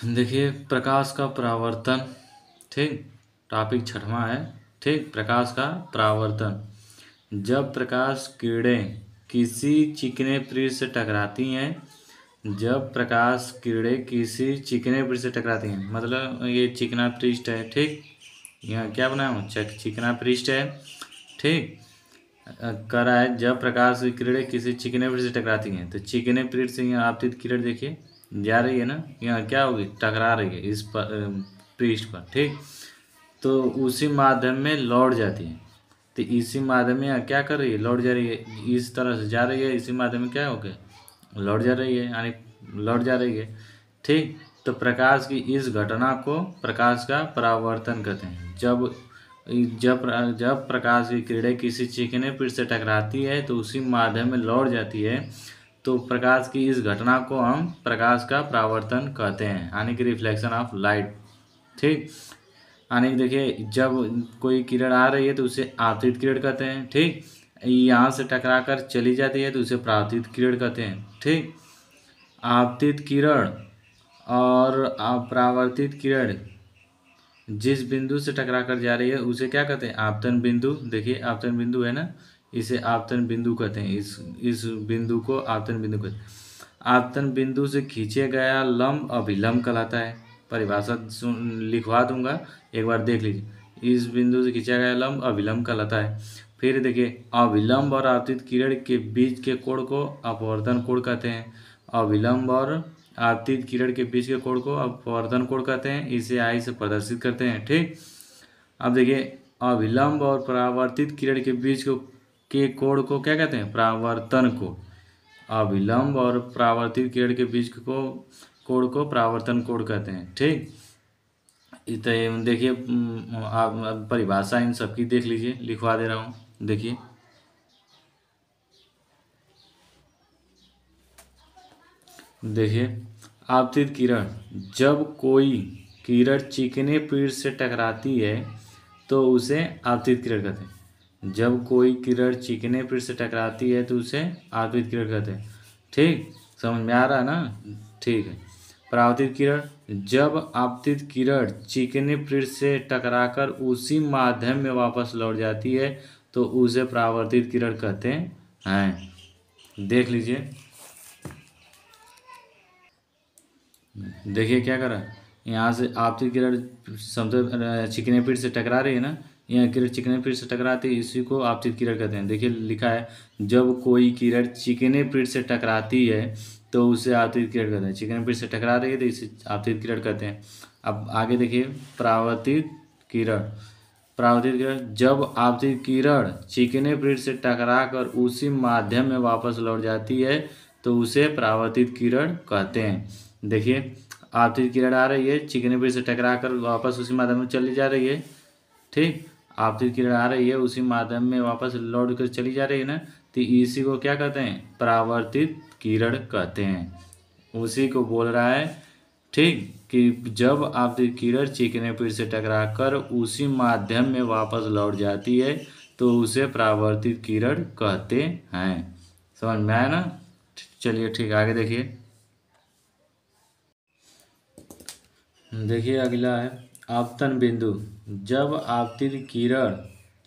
देखिए प्रकाश का परावर्तन। ठीक, टॉपिक छठवां है। ठीक, प्रकाश का परावर्तन। जब प्रकाश किरणें किसी चिकने पृष्ठ से टकराती हैं, जब प्रकाश किरणें किसी चिकने पृष्ठ से टकराती हैं, मतलब ये चिकना पृष्ठ है। ठीक, यहाँ क्या बनाया हूँ, चिकना पृष्ठ है। ठीक, कर रहा है जब प्रकाश की किरणें किसी चिकने पृष्ठ से टकराती हैं, तो चिकने पृष्ठ से यहाँ आपतित किरण देखिए जा रही है ना, यहाँ क्या होगी, टकरा रही है इस पृष्ठ पर। ठीक, तो उसी माध्यम में लौट जाती है। तो इसी माध्यम में यहाँ क्या कर रही है, लौट जा रही है, इस तरह से जा रही है, इसी माध्यम में क्या हो गया, लौट जा रही है, यानी लौट जा रही है। ठीक, तो प्रकाश की इस घटना को प्रकाश का परावर्तन कहते हैं। जब प्रकाश की किरणें किसी चिकने पृष्ठ से टकराती है तो उसी माध्यम में लौट जाती है, तो प्रकाश की इस घटना को हम प्रकाश का परावर्तन कहते हैं, यानी कि रिफ्लेक्शन ऑफ लाइट। ठीक, यानी कि देखिए जब कोई किरण आ रही है तो उसे आपतित किरण कहते हैं। ठीक, यहाँ से टकरा कर चली जाती है तो उसे परावर्तित किरण कहते हैं। ठीक, आपतित किरण और परावर्तित किरण जिस बिंदु से टकरा कर जा रही है उसे क्या कहते हैं, आपतन बिंदु। देखिए आपतन बिंदु है ना, इसे आपतन बिंदु कहते हैं। इस बिंदु को आपतन बिंदु कहते हैं। आपतन बिंदु से खींचे गया लंब अभिलंब कहलाता है। परिभाषा लिखवा दूंगा, एक बार देख लीजिए। इस बिंदु से खींचा गया लंब अभिलंब कहलाता है। फिर देखिए अभिलंब और आपतित किरण के बीच के कोण को अपवर्तन कोण कहते हैं। अभिलंब और आपतित किरण के बीच के कोण को अपवर्तन कोण कहते हैं। इसे आई से प्रदर्शित करते हैं। ठीक, अब देखिए अभिलंब और परावर्तित किरण के बीच के कोण को क्या कहते हैं, परावर्तन कोण। अभिलंब और परावर्तित किरण के बीच को कोण को परावर्तन कोण कहते हैं। ठीक, तो देखिए आप परिभाषा इन सबकी देख लीजिए, लिखवा दे रहा हूँ, देखिए। देखिए आपतित किरण, जब कोई किरण चिकने पृष्ठ से टकराती है तो उसे आपतित किरण कहते हैं। जब कोई किरण चिकने पृष्ठ से टकराती है तो उसे आपतित किरण कहते हैं। ठीक, समझ में आ रहा है ना। ठीक है, परावर्तित किरण, जब आपतित किरण चिकने पृष्ठ से टकराकर उसी माध्यम में वापस लौट जाती है तो उसे परावर्तित किरण कहते हैं। देख लीजिए, देखिए क्या करा, यहाँ से आपतित किरण समतल चिकने पृष्ठ से टकरा रही है ना, यहाँ किरण चिकने पृष्ठ से टकराती है, इसी को आपतित किरण कहते हैं। देखिए लिखा है जब कोई किरण चिकने पृष्ठ से टकराती है तो उसे आपतित किरण कहते हैं। चिकने पृष्ठ से टकरा रही है तो इसे आपतित किरण कहते हैं। अब आगे देखिए परावर्तित किरण। परावर्तित किरण, जब आपतित किरण चिकने पृष्ठ से टकरा कर उसी माध्यम में वापस लौट जाती है तो उसे परावर्तित किरण कहते हैं। देखिए आपतित किरण आ रही है, चिकने पृष्ठ से टकरा कर वापस उसी माध्यम में चली जा रही है। ठीक, आपतित किरण आ रही है, उसी माध्यम में वापस लौट कर चली जा रही है ना, तो इसी को क्या कहते हैं, परावर्तित किरण कहते हैं। उसी को बोल रहा है। ठीक, कि जब आपतित किरण चिकने पृष्ठ से टकरा कर उसी माध्यम में वापस लौट जाती है तो उसे परावर्तित किरण कहते हैं। समझ में आया ना। चलिए ठीक, आगे देखिए। देखिए अगला है आपतन बिंदु। जब आपतित किरण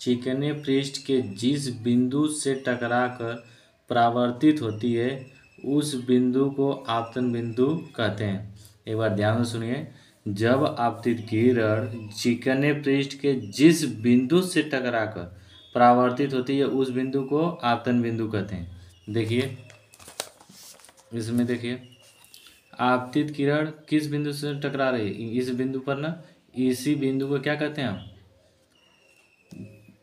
चिकने पृष्ठ के जिस बिंदु से टकराकर परावर्तित होती है उस बिंदु को आपतन बिंदु कहते हैं। एक बार ध्यान से सुनिए, जब आपतित किरण चिकने पृष्ठ के जिस बिंदु से टकराकर परावर्तित होती है उस बिंदु को आपतन बिंदु कहते हैं। देखिए इसमें देखिए आपतित किरण किस बिंदु से टकरा रही है, इस बिंदु पर ना, इसी बिंदु को क्या कहते हैं हम,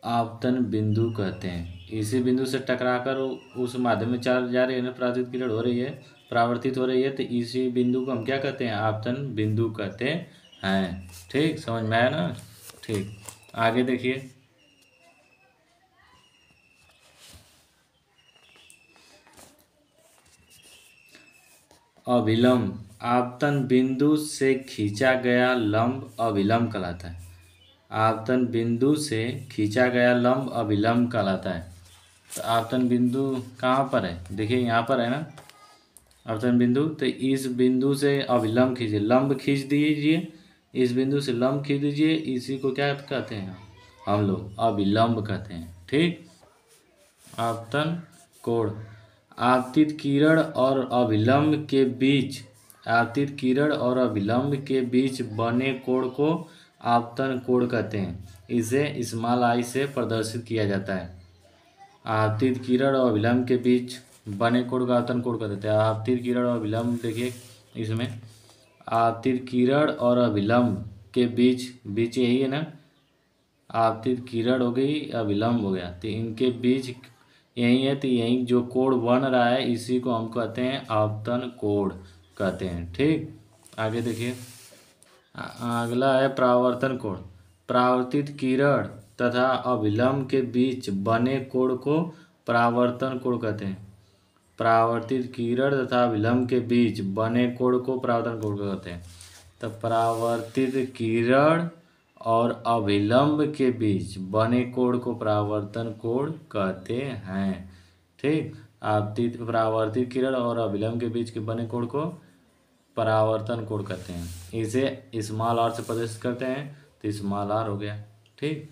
आपतन बिंदु कहते हैं। इसी बिंदु से टकराकर उस माध्यम में चाल जा रही है ना, परावर्तित किरण हो रही है, परावर्तित हो रही है, तो इसी बिंदु को हम क्या कहते हैं, आपतन बिंदु कहते हैं। ठीक, समझ में आया ना। ठीक, आगे देखिए। अभिलंब, आपतन बिंदु से खींचा गया लंब अभिलंब कहलाता है। आपतन बिंदु से खींचा गया लंब अभिलंब कहलाता है। तो आपतन बिंदु कहाँ पर है, देखिए यहाँ पर है ना, अवतरण बिंदु, तो इस बिंदु से अभिलंब खींचिए, लंब खींच दीजिए, इस बिंदु से लंब खींच दीजिए, इसी को क्या कहते हैं हम लोग अभिलंब कहते हैं। ठीक। आपतन कोण, आपतित किरण और अभिलंब के बीच, आपतित किरण और अभिलंब के बीच बने कोण को आपतन कोण कहते हैं। इसे स्मॉल आई से प्रदर्शित किया जाता है। आपतित किरण और अभिलंब के बीच बने कोण का आपतन कोण कहते हैं। आपतित किरण और अभिलंब देखिए इसमें, आपतित किरण और अभिलंब के बीच, बीच यही है ना, आपतित किरण हो गई, अभिलंब हो गया, तो इनके बीच यही है, तो यही जो कोण बन रहा है इसी को हम कहते हैं आपतन कोण कहते हैं। ठीक। आगे देखिए, अगला है परावर्तन कोण। परावर्तित किरण तथा अभिलंब के बीच बने कोण को परावर्तन कोण कहते हैं। परावर्तित किरण तथा अभिलंब के बीच बने कोण को परावर्तन कोण कहते हैं। तो परावर्तित किरण और अभिलंब के बीच बने कोण को परावर्तन कोण कहते हैं। ठीक। आपतित परावर्तित किरण और अभिलंब के बीच के बने कोण को परावर्तन कोण कहते हैं। इसे स्मॉल आर से प्रदर्शित करते हैं, तो स्मॉल आर हो गया। ठीक।